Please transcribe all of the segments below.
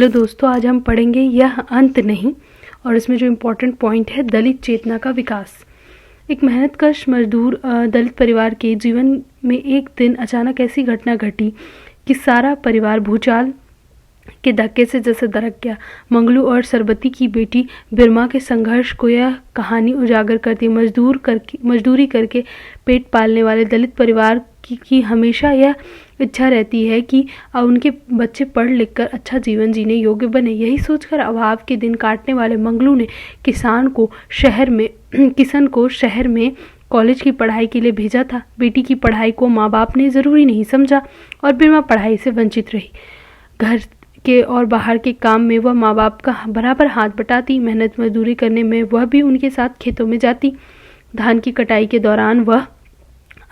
Hello दोस्तों, आज हम पढ़ेंगे यह अंत नहीं। और इसमें जो इम्पोर्टेंट पॉइंट है दलित चेतना का विकास। एक मेहनतकश मजदूर दलित परिवार के जीवन में एक दिन अचानक ऐसी घटना घटी कि सारा परिवार भूचाल के धक्के से जैसे दरक गया। मंगलू और सरबती की बेटी बिरमा के संघर्ष को यह कहानी उजागर करती है। मजदूरी करके पेट पालने वाले दलित परिवार की हमेशा यह इच्छा रहती है कि उनके बच्चे पढ़ लिख कर अच्छा जीवन जीने योग्य बने। यही सोचकर अभाव के दिन काटने वाले मंगलू ने किशन को शहर में कॉलेज की पढ़ाई के लिए भेजा था। बेटी की पढ़ाई को माँ बाप ने ज़रूरी नहीं समझा और बिरमा पढ़ाई से वंचित रही। घर के और बाहर के काम में वह माँ बाप का बराबर हाथ बटाती। मेहनत मजदूरी करने में वह भी उनके साथ खेतों में जाती। धान की कटाई के दौरान वह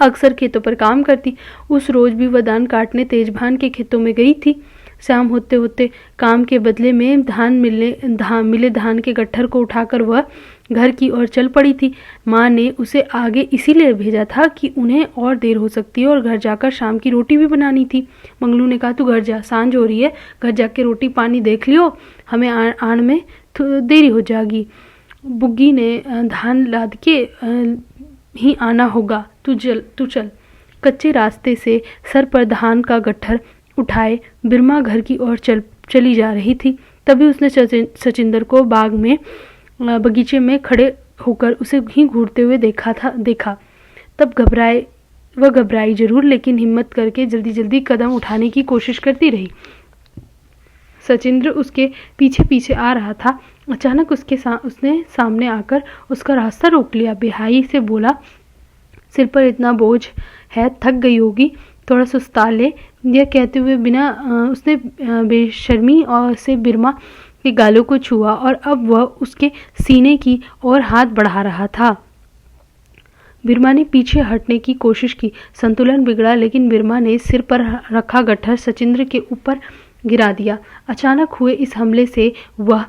अक्सर खेतों पर काम करती। उस रोज भी वह धान काटने तेजभान के खेतों में गई थी। शाम होते होते काम के बदले में मिले धान के गट्ठर को उठाकर वह घर की ओर चल पड़ी थी। माँ ने उसे आगे इसीलिए भेजा था कि उन्हें और देर हो सकती है और घर जाकर शाम की रोटी भी बनानी थी। मंगलू ने कहा, तू घर जा, सांझ हो रही है, घर जाके रोटी पानी देख लियो, हमें आन में देरी हो जाएगी। बुग्गी ने धान लाद के ही आना होगा, तू चल। कच्चे रास्ते से सर पर धान का गट्ठर उठाए बिरमा घर की ओर चली जा रही थी। तभी उसने सचिंदर को बाग में बगीचे में खड़े होकर उसे ही घूरते हुए देखा। तब घबराई जरूर, लेकिन हिम्मत करके जल्दी जल्दी कदम उठाने की कोशिश करती रही। सचिंद्र उसके पीछे पीछे आ रहा था। अचानक उसने सामने आकर उसका रास्ता रोक लिया। बेहाई से बोला, सिर पर इतना बोझ है, थक गई होगी, थोड़ा सुस्ता ले। यह कहते हुए उसने बेशर्मी से बिरमा के गालों को छुआ और अब वह उसके सीने की ओर हाथ बढ़ा रहा था। बिरमा ने पीछे हटने की कोशिश की। संतुलन बिगड़ा, लेकिन बिरमा ने सिर पर रखा गट्ठर सचिंद्र के ऊपर गिरा दिया। अचानक हुए इस हमले से वह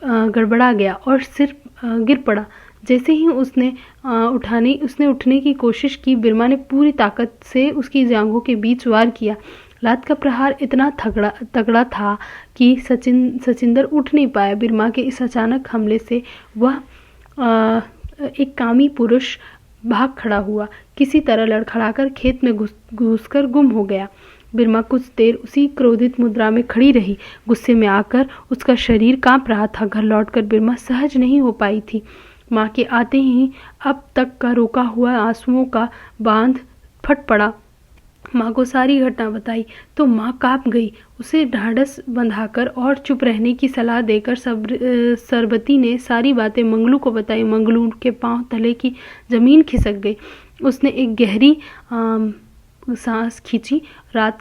गड़बड़ा गया और सिर गिर पड़ा। जैसे ही उसने उठने की कोशिश की, बिरमा ने पूरी ताकत से उसकी जांघों के बीच वार किया। लात का प्रहार इतना तगड़ा था कि सचिंदर उठ नहीं पाया। बिरमा के इस अचानक हमले से वह एक कामी पुरुष भाग खड़ा हुआ। किसी तरह लड़खड़ाकर खेत में घुसकर गुम हो गया। बिरमा कुछ देर उसी क्रोधित मुद्रा में खड़ी रही। गुस्से में आकर उसका शरीर कांप रहा था। घर लौटकर बिरमा सहज नहीं हो पाई थी। माँ के आते ही अब तक का रोका हुआ आंसुओं का बांध फट पड़ा। माँ को सारी घटना बताई तो माँ कांप गई। उसे ढाढ़स बंधाकर और चुप रहने की सलाह देकर सरबती ने सारी बातें मंगलू को बताई। मंगलू के पांव तले की जमीन खिसक गई। उसने एक गहरी सांस खींची। रात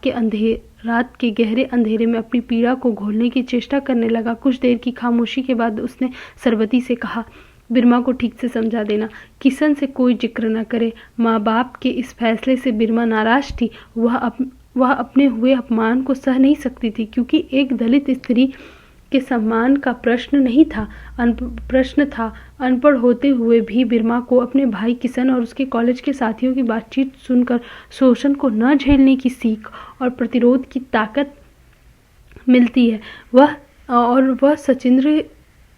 के गहरे अंधेरे में अपनी पीड़ा को घोलने की चेष्टा करने लगा। कुछ देर की खामोशी के बाद उसने सरबती से कहा, बिरमा को ठीक से समझा देना, किशन से कोई जिक्र न करे। माँ बाप के इस फैसले से बिरमा नाराज थी। वह अपने हुए अपमान को सह नहीं सकती थी, क्योंकि एक दलित स्त्री के सम्मान का प्रश्न था। अनपढ़ होते हुए भी बिरमा को अपने भाई किशन और उसके कॉलेज के साथियों की बातचीत सुनकर शोषण को न झेलने की सीख और प्रतिरोध की ताकत मिलती है। वह सचिंद्र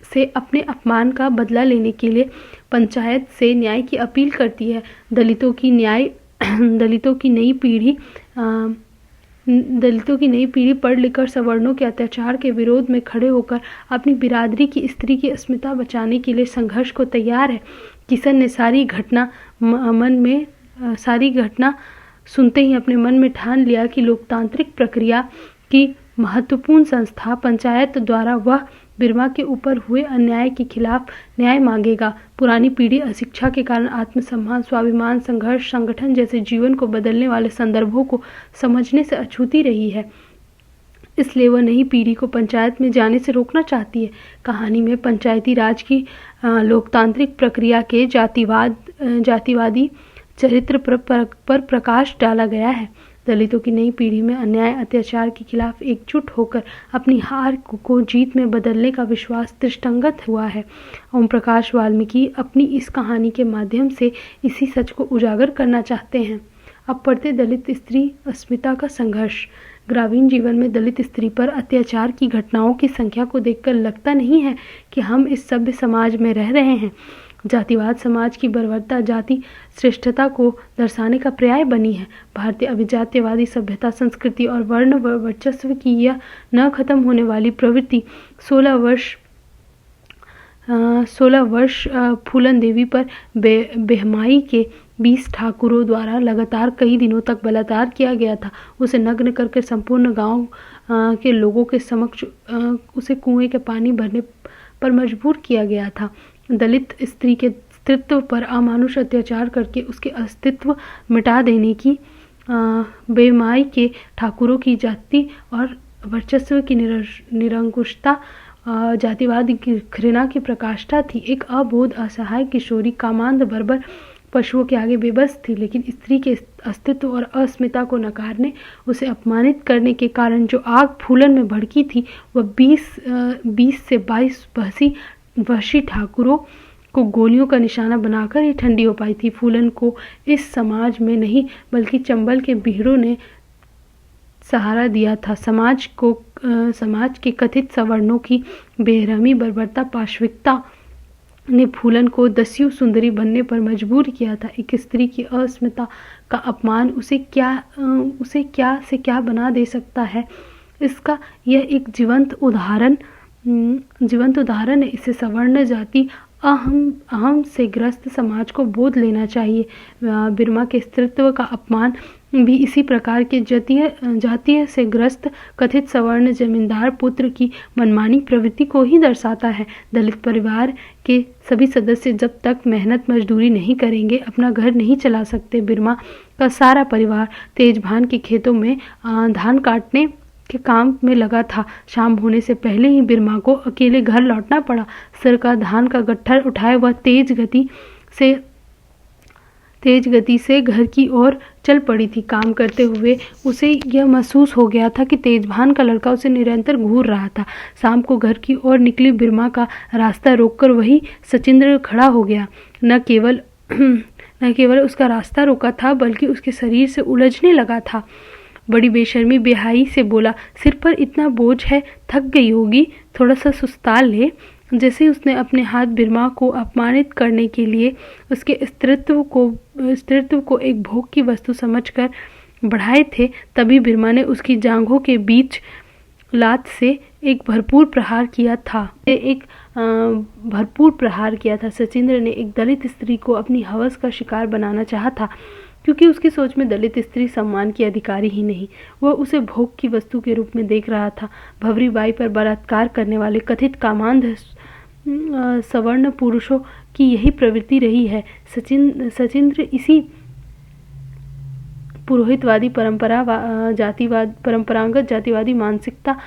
से अपने अपमान का बदला लेने के लिए पंचायत से न्याय की अपील करती है। दलितों की नई पीढ़ी पढ़ लिखकर सवर्णों के अत्याचार के विरोध में खड़े होकर अपनी बिरादरी की स्त्री की अस्मिता बचाने के लिए संघर्ष को तैयार है। किशन ने सारी घटना सुनते ही अपने मन में ठान लिया कि लोकतांत्रिक प्रक्रिया की महत्वपूर्ण संस्था पंचायत द्वारा वह बिरमा के ऊपर हुए अन्याय के खिलाफ न्याय मांगेगा। पुरानी पीढ़ी अशिक्षा के कारण आत्मसम्मान, स्वाभिमान, संघर्ष, संगठन जैसे जीवन को बदलने वाले संदर्भों को समझने से अछूती रही है। इसलिए वह नई पीढ़ी को पंचायत में जाने से रोकना चाहती है। कहानी में पंचायती राज की लोकतांत्रिक प्रक्रिया के जातिवादी चरित्र पर प्रकाश डाला गया है। दलितों की नई पीढ़ी में अन्याय अत्याचार के खिलाफ एकजुट होकर अपनी हार को जीत में बदलने का विश्वास दृष्टांगत हुआ है। ओम प्रकाश वाल्मीकि अपनी इस कहानी के माध्यम से इसी सच को उजागर करना चाहते हैं। अब पढ़ते दलित स्त्री अस्मिता का संघर्ष। ग्रामीण जीवन में दलित स्त्री पर अत्याचार की घटनाओं की संख्या को देखकर लगता नहीं है कि हम इस सभ्य समाज में रह रहे हैं। जातिवाद समाज की बर्बरता, जाति श्रेष्ठता को दर्शाने का पर्याय बनी है। भारतीय अभिजात्यवादी सभ्यता, संस्कृति और वर्ण वर्चस्व की यह न खत्म होने वाली प्रवृत्ति 16 वर्ष फूलन देवी पर बेहमाई के 20 ठाकुरों द्वारा लगातार कई दिनों तक बलात्कार किया गया था। उसे नग्न करके संपूर्ण गांव के लोगों के समक्ष उसे कुएं के पानी भरने पर मजबूर किया गया था। दलित स्त्री के अस्तित्व पर अमानुष अत्याचार करके उसके अस्तित्व मिटा देने की बेमाई के ठाकुरों की जाति और वर्चस्व की निरंकुशता जातिवाद की घृणा की प्रकाष्ठा थी। एक अबोध असहाय किशोरी कामांध बर्बर पशुओं के आगे बेबस थी, लेकिन स्त्री के अस्तित्व और अस्मिता को नकारने, उसे अपमानित करने के कारण जो आग फूलन में भड़की थी वह 20 से 22 वहशी ठाकुरों को गोलियों का निशाना बनाकर ही ठंडी हो पाई थी। फूलन को इस समाज में नहीं बल्कि चंबल के बीहड़ों ने सहारा दिया था। समाज के कथित सवर्णों की बेरहमी, बर्बरता, पाशविकता ने फूलन को दस्यु सुंदरी बनने पर मजबूर किया था। एक स्त्री की अस्मिता का अपमान उसे क्या से क्या बना दे सकता है, इसका यह एक जीवंत उदाहरण है। इसे सवर्ण जाति अहम से ग्रस्त समाज को बोध लेना चाहिए। बिरमा के स्त्रीत्व का अपमान भी इसी प्रकार के जातीय से ग्रस्त कथित सवर्ण जमींदार पुत्र की मनमानी प्रवृत्ति को ही दर्शाता है। दलित परिवार के सभी सदस्य जब तक मेहनत मजदूरी नहीं करेंगे अपना घर नहीं चला सकते। बिरमा का सारा परिवार तेजभान के खेतों में धान काटने के काम में लगा था। शाम होने से पहले ही बिरमा को अकेले घर लौटना पड़ा। सिर का धान का गट्ठर उठाए वह तेज गति से घर की ओर चल पड़ी थी। काम करते हुए उसे यह महसूस हो गया था कि तेजभान का लड़का उसे निरंतर घूर रहा था। शाम को घर की ओर निकली बिरमा का रास्ता रोककर वही सचिंद्र खड़ा हो गया। न केवल उसका रास्ता रोका था बल्कि उसके शरीर से उलझने लगा था। बड़ी बेशर्मी बेहाई से बोला, सिर पर इतना बोझ है, थक गई होगी, थोड़ा सा सुस्ता ले। जैसे ही उसने अपने हाथ बिरमा को अपमानित करने के लिए उसके स्त्रीत्व को एक भोग की वस्तु समझकर बढ़ाए थे, तभी बिरमा ने उसकी जांघों के बीच लात से एक भरपूर प्रहार किया था। सचिंद्र ने एक दलित स्त्री को अपनी हवस का शिकार बनाना चाहा था, क्योंकि उसकी सोच में दलित स्त्री सम्मान की अधिकारी ही नहीं, वह उसे भोग की वस्तु के रूप में देख रहा था। भवरी बाई पर बलात्कार करने वाले कथित कामांध सवर्ण पुरुषों की यही प्रवृत्ति रही है। सचिंद्र इसी पुरोहितवादी परंपरागत जातिवादी मानसिकता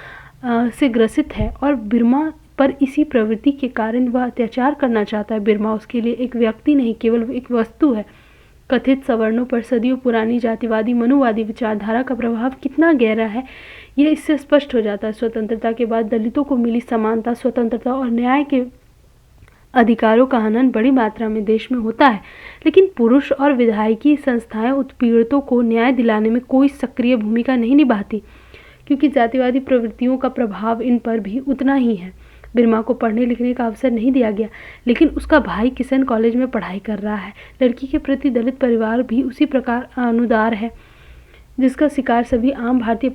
से ग्रसित है और बिरमा पर इसी प्रवृत्ति के कारण वह अत्याचार करना चाहता है। बिरमा उसके लिए एक व्यक्ति नहीं, केवल एक वस्तु है। कथित सवर्णों पर सदियों पुरानी जातिवादी मनुवादी विचारधारा का प्रभाव कितना गहरा है, यह इससे स्पष्ट हो जाता है। स्वतंत्रता के बाद दलितों को मिली समानता, स्वतंत्रता और न्याय के अधिकारों का हनन बड़ी मात्रा में देश में होता है, लेकिन पुरुष और विधायकी संस्थाएं उत्पीड़ितों को न्याय दिलाने में कोई सक्रिय भूमिका नहीं निभाती, क्योंकि जातिवादी प्रवृत्तियों का प्रभाव इन पर भी उतना ही है। बिरमा को पढ़ने लिखने का अवसर नहीं दिया गया, लेकिन उसका भाई किशन कॉलेज में पढ़ाई कर रहा है। लड़की के प्रति दलित परिवार भी उसी प्रकार अनुदार है जिसका शिकार सभी आम भारतीय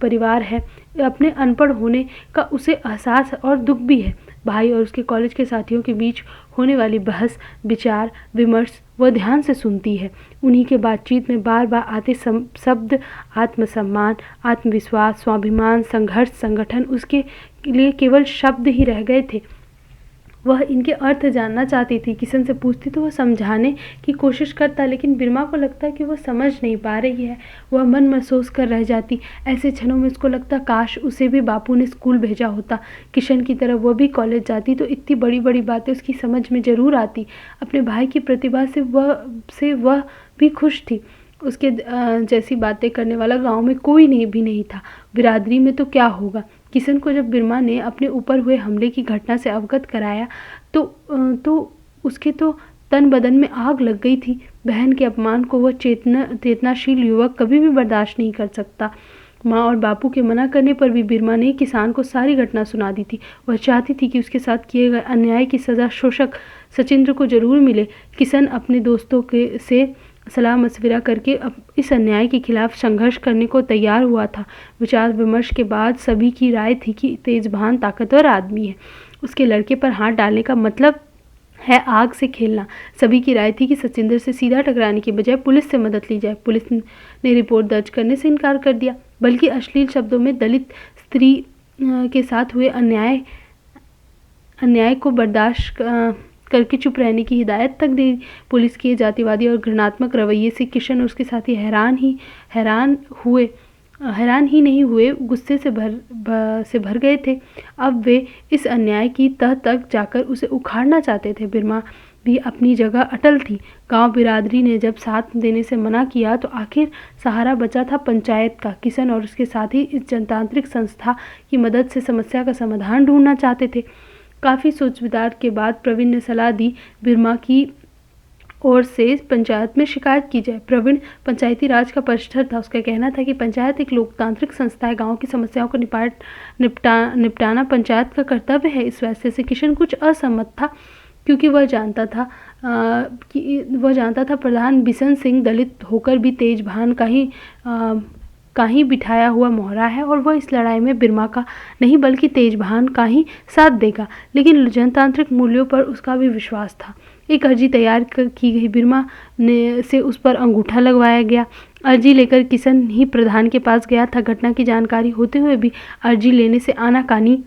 परिवार है। अपने अनपढ़ होने का उसे एहसास और दुख भी है। भाई और उसके कॉलेज के साथियों के बीच होने वाली बहस, विचार विमर्श वह ध्यान से सुनती है। उन्हीं के बातचीत में बार बार आते शब्द आत्मसम्मान, आत्मविश्वास, स्वाभिमान, संघर्ष, संगठन उसके लिए केवल शब्द ही रह गए थे। वह इनके अर्थ जानना चाहती थी। किशन से पूछती तो वह समझाने की कोशिश करता, लेकिन बिरमा को लगता कि वह समझ नहीं पा रही है। वह मन महसूस कर रह जाती। ऐसे क्षणों में उसको लगता काश उसे भी बापू ने स्कूल भेजा होता। किशन की तरह वह भी कॉलेज जाती तो इतनी बड़ी बड़ी बातें उसकी समझ में जरूर आती। अपने भाई की प्रतिभा से वह भी खुश थी। उसके जैसी बातें करने वाला गांव में कोई नहीं था। बिरादरी में तो क्या होगा। किशन को जब बिरमा ने अपने ऊपर हुए हमले की घटना से अवगत कराया तो उसके तो तन बदन में आग लग गई थी। बहन के अपमान को वह चेतनाशील युवक कभी भी बर्दाश्त नहीं कर सकता। माँ और बापू के मना करने पर भी बिरमा ने किसान को सारी घटना सुना दी थी। वह चाहती थी कि उसके साथ किए गए अन्याय की सज़ा शोषक सचिंद्र को जरूर मिले। किशन अपने दोस्तों से सलाह मशविरा करके अब इस अन्याय के खिलाफ संघर्ष करने को तैयार हुआ था। विचार विमर्श के बाद सभी की राय थी कि तेजभान ताकतवर आदमी है, उसके लड़के पर हाथ डालने का मतलब है आग से खेलना। सभी की राय थी कि सचिंद्र से सीधा टकराने की बजाय पुलिस से मदद ली जाए। पुलिस ने रिपोर्ट दर्ज करने से इनकार कर दिया, बल्कि अश्लील शब्दों में दलित स्त्री के साथ हुए अन्याय को बर्दाश्त करके चुप रहने की हिदायत तक दी। पुलिस के जातिवादी और घृणात्मक रवैये से किशन और उसके साथी हैरान ही नहीं हुए, गुस्से से भर गए थे। अब वे इस अन्याय की तह तक जाकर उसे उखाड़ना चाहते थे। बिरमा भी अपनी जगह अटल थी। गांव बिरादरी ने जब साथ देने से मना किया तो आखिर सहारा बचा था पंचायत का। किशन और उसके साथी इस जनतांत्रिक संस्था की मदद से समस्या का समाधान ढूंढना चाहते थे। काफ़ी सोच विचार के बाद प्रवीण ने सलाह दी बिरमा की ओर से पंचायत में शिकायत की जाए। प्रवीण पंचायती राज का परिष्ठर था। उसका कहना था कि पंचायत एक लोकतांत्रिक संस्था है, गांव की समस्याओं को निपटाना पंचायत का कर्तव्य है। इस फैसले से किशन कुछ असहमत था, क्योंकि वह जानता था प्रधान बिशन सिंह दलित होकर भी तेजभान का ही बिठाया हुआ मोहरा है और वह इस लड़ाई में बिरमा का नहीं बल्कि तेजभान का ही साथ देगा। लेकिन जनतांत्रिक मूल्यों पर उसका भी विश्वास था। एक अर्जी तैयार की गई। बिरमा से उस पर अंगूठा लगवाया गया। अर्जी लेकर किशन ही प्रधान के पास गया था। घटना की जानकारी होते हुए भी अर्जी लेने से आनाकानी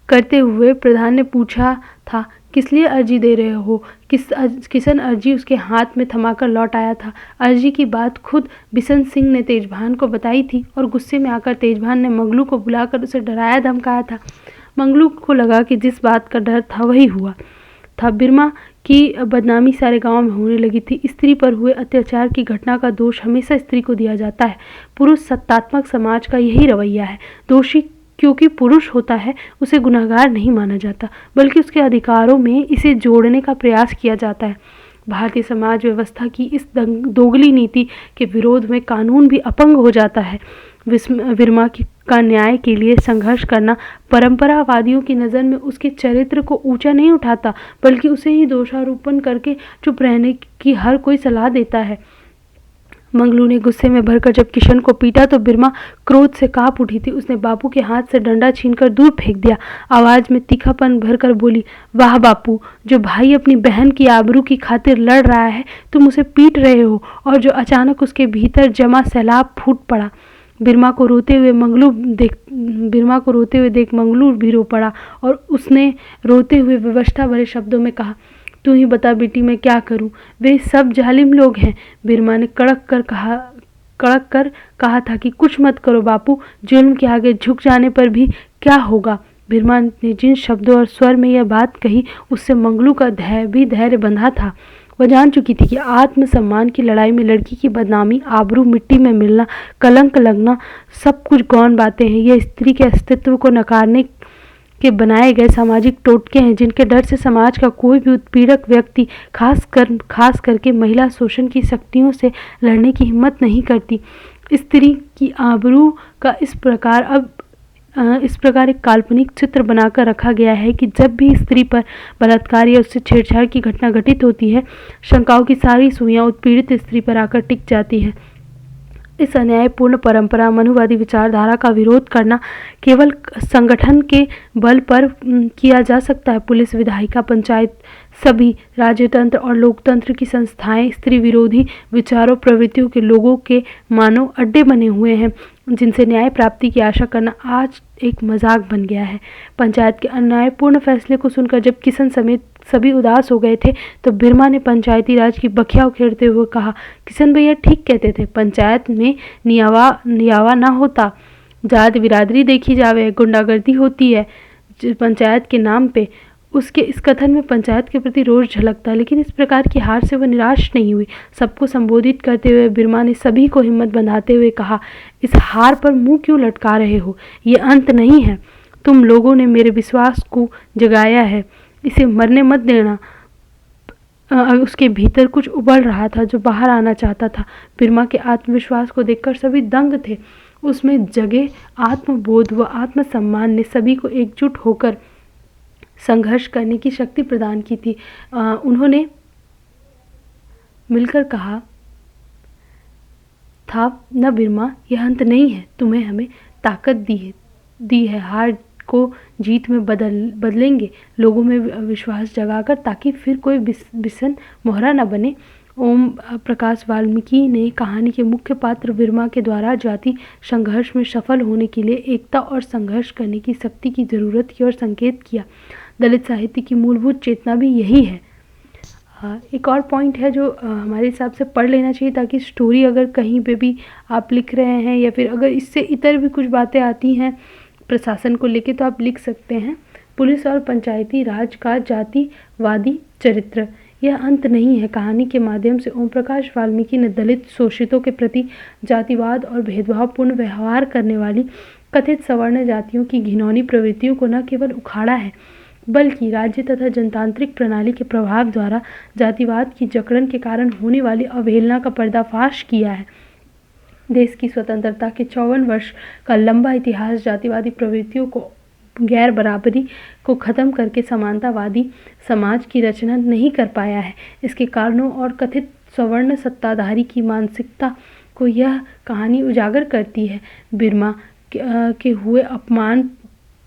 करते हुए प्रधान ने पूछा था, किस लिए अर्जी दे रहे हो? किशन अर्जी उसके हाथ में थमाकर लौट आया था। अर्जी की बात खुद बिशन सिंह ने तेजभान को बताई थी और गुस्से में आकर तेजभान ने मंगलू को बुलाकर उसे डराया धमकाया था। मंगलू को लगा कि जिस बात का डर था वही हुआ था। बिरमा की बदनामी सारे गांव में होने लगी थी। स्त्री पर हुए अत्याचार की घटना का दोष हमेशा स्त्री को दिया जाता है। पुरुष सत्तात्मक समाज का यही रवैया है। दोषी क्योंकि पुरुष होता है उसे गुनहगार नहीं माना जाता, बल्कि उसके अधिकारों में इसे जोड़ने का प्रयास किया जाता है। भारतीय समाज व्यवस्था की इस दोगली नीति के विरोध में कानून भी अपंग हो जाता है। बिरमा का न्याय के लिए संघर्ष करना परंपरावादियों की नज़र में उसके चरित्र को ऊंचा नहीं उठाता, बल्कि उसे ही दोषारोपण करके चुप रहने की हर कोई सलाह देता है। मंगलू ने गुस्से में भरकर जब किशन को पीटा तो बिरमा क्रोध से कांप उठी थी। उसने बापू के हाथ से डंडा छीनकर दूर फेंक दिया। आवाज में तीखापन भरकर बोली, वाह बापू, जो भाई अपनी बहन की आबरू की खातिर लड़ रहा है, तुम उसे पीट रहे हो। और जो अचानक उसके भीतर जमा सैलाब फूट पड़ा। बिरमा को रोते हुए देख मंगलू भी रो पड़ा और उसने रोते हुए विवशता भरे शब्दों में कहा, तू ही बता बेटी, मैं क्या करूं? वे सब जालिम लोग हैं। बिरमा ने कड़क कर कहा था कि कुछ मत करो बापू, जुल्म के आगे झुक जाने पर भी क्या होगा। बिरमा ने जिन शब्दों और स्वर में यह बात कही, उससे मंगलू का धैर्य बंधा था। वह जान चुकी थी कि आत्मसम्मान की लड़ाई में लड़की की बदनामी, आबरू मिट्टी में मिलना, कलंक लगना सब कुछ गौण बातें हैं। यह स्त्री के अस्तित्व को नकारने के बनाए गए सामाजिक टोटके हैं, जिनके डर से समाज का कोई भी उत्पीड़क व्यक्ति, खास करके महिला शोषण की शक्तियों से लड़ने की हिम्मत नहीं करती। स्त्री की आबरू का इस प्रकार एक काल्पनिक चित्र बनाकर रखा गया है कि जब भी स्त्री पर बलात्कार या उससे छेड़छाड़ की घटना घटित होती है, शंकाओं की सारी सुइयां उत्पीड़ित स्त्री पर आकर टिक जाती है। इस अन्यायपूर्ण परंपरा मनुवादी विचारधारा का विरोध करना केवल संगठन के बल पर किया जा सकता है। पुलिस, विधायिका, पंचायत, सभी राजतंत्र और लोकतंत्र की संस्थाएं स्त्री विरोधी विचारों प्रवृत्तियों के लोगों के मानो अड्डे बने हुए हैं, जिनसे न्याय प्राप्ति की आशा करना आज एक मजाक बन गया है। पंचायत के अन्यायपूर्ण फैसले को सुनकर जब किशन समेत सभी उदास हो गए थे तो बिरमा ने पंचायती राज की बखिया उखेड़ते हुए कहा, किशन भैया ठीक कहते थे, पंचायत में नियावा ना होता, जात बिरादरी देखी जावे, गुंडागर्दी होती है पंचायत के नाम पे। उसके इस कथन में पंचायत के प्रति रोष झलकता, लेकिन इस प्रकार की हार से वह निराश नहीं हुई। सबको संबोधित करते हुए बिरमा ने सभी को हिम्मत बंधाते हुए कहा, इस हार पर मुंह क्यों लटका रहे हो? ये अंत नहीं है। तुम लोगों ने मेरे विश्वास को जगाया है, इसे मरने मत देना। उसके भीतर कुछ उबल रहा था जो बाहर आना चाहता था। बिरमा के आत्मविश्वास को देखकर सभी दंग थे। उसमें जगे आत्मबोध व आत्मसम्मान ने सभी को एकजुट होकर संघर्ष करने की शक्ति प्रदान की थी। उन्होंने मिलकर कहा था, न बिरमा, यह अंत नहीं है, तुम्हें हमें ताकत दी है, हार को जीत में बदलेंगे, लोगों में विश्वास जगाकर, ताकि फिर कोई बिसन मोहरा न बने। ओम प्रकाश वाल्मीकि ने कहानी के मुख्य पात्र बिरमा के द्वारा जाति संघर्ष में सफल होने के लिए एकता और संघर्ष करने की शक्ति की जरूरत की ओर संकेत किया। दलित साहित्य की मूलभूत चेतना भी यही है। एक और पॉइंट है जो हमारे हिसाब से पढ़ लेना चाहिए, ताकि स्टोरी अगर कहीं पे भी आप लिख रहे हैं या फिर अगर इससे इतर भी कुछ बातें आती हैं प्रशासन को लेके, तो आप लिख सकते हैं। पुलिस और पंचायती राज का जातिवादी चरित्र, यह अंत नहीं है। कहानी के माध्यम से ओम प्रकाश वाल्मीकि ने दलित शोषितों के प्रति जातिवाद और भेदभावपूर्ण व्यवहार करने वाली कथित सवर्ण जातियों की घिनौनी प्रवृत्तियों को न केवल उखाड़ा है, बल्कि राज्य तथा जनतांत्रिक प्रणाली के प्रभाव द्वारा जातिवाद की जकड़न के कारण होने वाली अवहेलना का पर्दाफाश किया है। देश की स्वतंत्रता के 54 वर्ष का लंबा इतिहास जातिवादी प्रवृत्तियों को, गैर बराबरी को खत्म करके समानतावादी समाज की रचना नहीं कर पाया है। इसके कारणों और कथित सवर्ण सत्ताधारी की मानसिकता को यह कहानी उजागर करती है। बिरमा के हुए अपमान,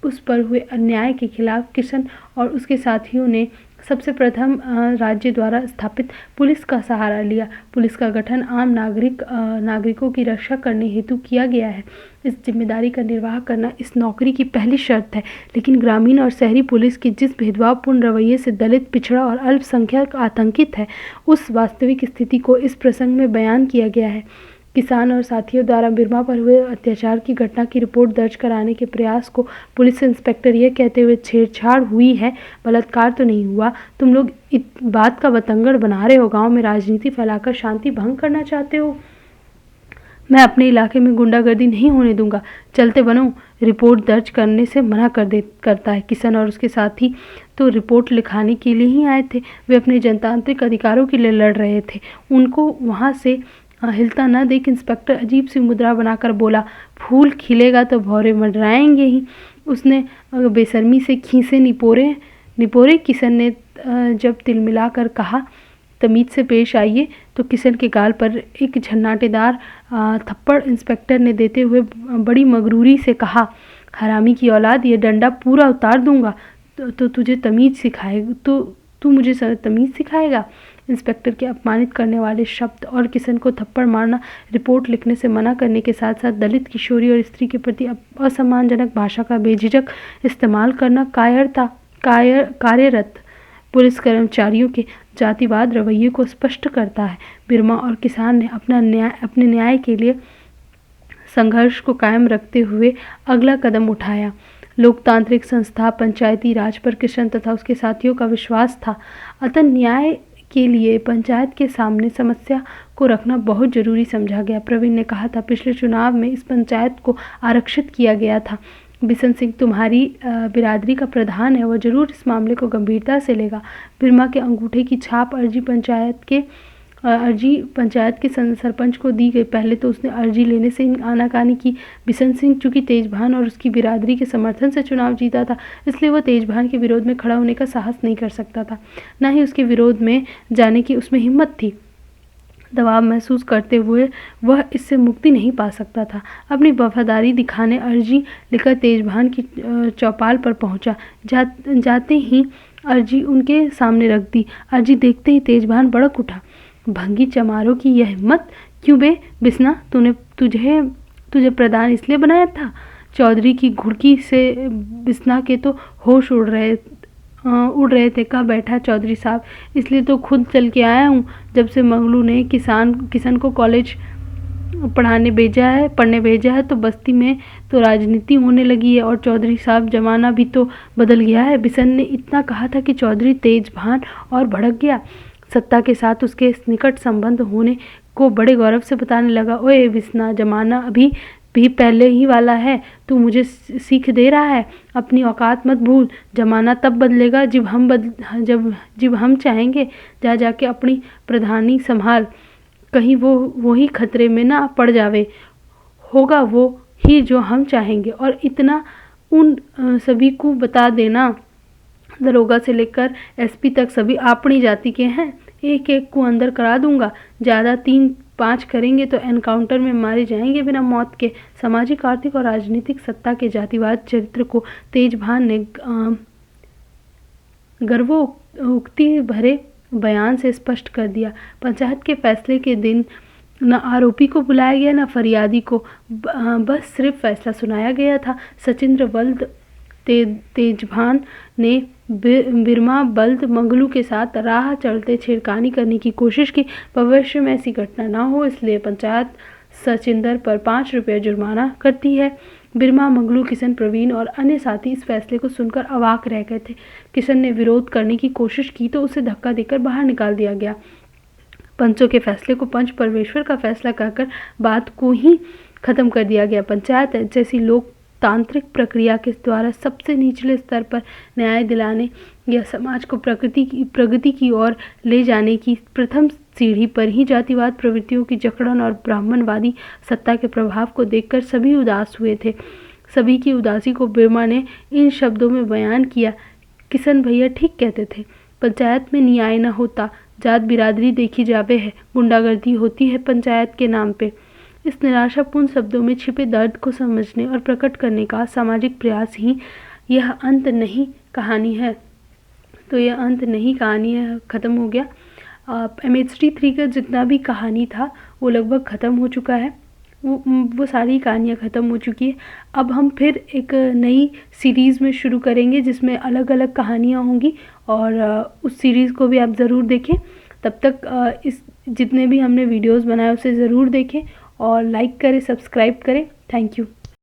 उस पर हुए अन्याय के खिलाफ किशन और उसके साथियों ने सबसे प्रथम राज्य द्वारा स्थापित पुलिस का सहारा लिया। पुलिस का गठन आम नागरिकों की रक्षा करने हेतु किया गया है। इस जिम्मेदारी का निर्वाह करना इस नौकरी की पहली शर्त है। लेकिन ग्रामीण और शहरी पुलिस के जिस भेदभावपूर्ण रवैये से दलित, पिछड़ा और अल्पसंख्यक आतंकित है, उस वास्तविक स्थिति को इस प्रसंग में बयान किया गया है। किसान और साथियों द्वारा बिरमा पर हुए अत्याचार की घटना की रिपोर्ट दर्ज कराने के प्रयास को पुलिस इंस्पेक्टर यह कहते हुए, छेड़छाड़ हुई है, बलात्कार तो नहीं हुआ, तुम लोग इस बात का बतंगड़ बना रहे हो, गांव में राजनीति फैलाकर शांति भंग करना चाहते हो। मैं अपने इलाके में गुंडागर्दी नहीं होने दूंगा, चलते बनो। रिपोर्ट दर्ज करने से मना करता है। किशन और उसके साथी तो रिपोर्ट लिखाने के लिए ही आए थे। वे अपने जनतांत्रिक अधिकारों के लिए लड़ रहे थे। उनको वहाँ से हिलता न देख इंस्पेक्टर अजीब सी मुद्रा बनाकर बोला, फूल खिलेगा तो भौरे मंडराएंगे ही। उसने बेशर्मी से खीसे निपोरे। किशन ने जब तिलमिलाकर कहा, तमीज से पेश आइए, तो किशन के गाल पर एक झन्नाटेदार थप्पड़ इंस्पेक्टर ने देते हुए बड़ी मगरूरी से कहा, हरामी की औलाद, ये डंडा पूरा उतार दूंगा तो तुझे तमीज सिखाएगा, तो तू मुझे तमीज सिखाएगा। इंस्पेक्टर के अपमानित करने वाले शब्द और किशन को थप्पड़ मारना रिपोर्ट लिखने से मना करने के साथ साथ दलित, किशोरी और स्त्री के प्रति असम्मानजनक भाषा का बेझिझक इस्तेमाल करना कार्यरत पुलिस कर्मचारियों के जातिवाद रवैये को स्पष्ट करता है। बिरमा और किसान ने अपने न्याय के लिए संघर्ष को कायम रखते हुए अगला कदम उठाया। लोकतांत्रिक संस्था पंचायती राज पर किशन तथा उसके साथियों का विश्वास था। अतः न्याय के लिए पंचायत के सामने समस्या को रखना बहुत जरूरी समझा गया। प्रवीण ने कहा था, पिछले चुनाव में इस पंचायत को आरक्षित किया गया था। बिशन सिंह तुम्हारी बिरादरी का प्रधान है, वह जरूर इस मामले को गंभीरता से लेगा। बिरमा के अंगूठे की छाप अर्जी पंचायत के सरपंच को दी गई। पहले तो उसने अर्जी लेने से आनाकानी की। बिशन सिंह चूंकि तेजभान और उसकी बिरादरी के समर्थन से चुनाव जीता था, इसलिए वह तेजभान के विरोध में खड़ा होने का साहस नहीं कर सकता था, न ही उसके विरोध में जाने की उसमें हिम्मत थी। दबाव महसूस करते हुए वह इससे मुक्ति नहीं पा सकता था। अपनी वफादारी दिखाने अर्जी लेकर तेजभान की चौपाल पर पहुंचा। जाते ही अर्जी उनके सामने रख दी। अर्जी देखते ही तेजभान भड़क उठा। भंगी चमारों की यह हिम्मत! क्यों बे बिस्ना, तुझे प्रधान इसलिए बनाया था? चौधरी की घुड़की से बिस्ना के तो होश उड़ रहे थे। कहा, बैठा चौधरी साहब, इसलिए तो खुद चल के आया हूँ। जब से मंगलू ने किशन को कॉलेज पढ़ने भेजा है तो बस्ती में तो राजनीति होने लगी है और चौधरी साहब जमाना भी तो बदल गया है। बिशन ने इतना कहा था कि चौधरी तेजभान और भड़क गया। सत्ता के साथ उसके निकट संबंध होने को बड़े गौरव से बताने लगा। ओए बिस्ना, जमाना अभी भी पहले ही वाला है। तू मुझे सीख दे रहा है, अपनी औकात मत भूल। जमाना तब बदलेगा जब हम चाहेंगे। जा जाके अपनी प्रधानी संभाल, कहीं वो ही खतरे में ना पड़ जावे। होगा वो ही जो हम चाहेंगे। और इतना उन सभी को बता देना, दरोगा से लेकर एसपी तक सभी अपनी जाति के हैं। एक एक को अंदर करा दूंगा। ज़्यादा 3-5 करेंगे तो एनकाउंटर में मारे जाएंगे बिना मौत के। सामाजिक, आर्थिक और राजनीतिक सत्ता के जातिवाद चरित्र को तेजभान ने गर्वोक्ति भरे बयान से स्पष्ट कर दिया। पंचायत के फैसले के दिन न आरोपी को बुलाया गया, न फरियादी को, बस सिर्फ फैसला सुनाया गया था। सचिंद्र बल्द तेजभान ने बिरमा बल्द मंगलू के साथ राह चलते छेड़खानी करने की कोशिश की। भविष्य में ऐसी घटना ना हो इसलिए पंचायत सचिंदर पर 5 रुपये जुर्माना करती है। बिरमा, मंगलू, किशन, प्रवीण और अन्य साथी इस फैसले को सुनकर अवाक रह गए थे। किशन ने विरोध करने की कोशिश की तो उसे धक्का देकर बाहर निकाल दिया गया। पंचों के फैसले को पंच परमेश्वर का फैसला कहकर बात को ही खत्म कर दिया गया। पंचायत जैसी लोकतांत्रिक प्रक्रिया के द्वारा सबसे निचले स्तर पर न्याय दिलाने या समाज को प्रगति की ओर ले जाने की प्रथम सीढ़ी पर ही जातिवाद प्रवृत्तियों की जकड़न और ब्राह्मणवादी सत्ता के प्रभाव को देखकर सभी उदास हुए थे। सभी की उदासी को बिरमा ने इन शब्दों में बयान किया, किशन भैया ठीक कहते थे, पंचायत में न्याय न होता, जात बिरादरी देखी जावे है, गुंडागर्दी होती है पंचायत के नाम पे। इस निराशापूर्ण शब्दों में छिपे दर्द को समझने और प्रकट करने का सामाजिक प्रयास ही यह अंत नहीं कहानी है। तो यह अंत नहीं कहानी है, ख़त्म हो गया। MHD 3 का जितना भी कहानी था वो लगभग ख़त्म हो चुका है। वो सारी कहानियाँ ख़त्म हो चुकी है। अब हम फिर एक नई सीरीज़ में शुरू करेंगे जिसमें अलग अलग कहानियाँ होंगी और उस सीरीज़ को भी आप ज़रूर देखें। तब तक इस जितने भी हमने वीडियोस बनाए उसे ज़रूर देखें और लाइक करें, सब्सक्राइब करें। Thank you.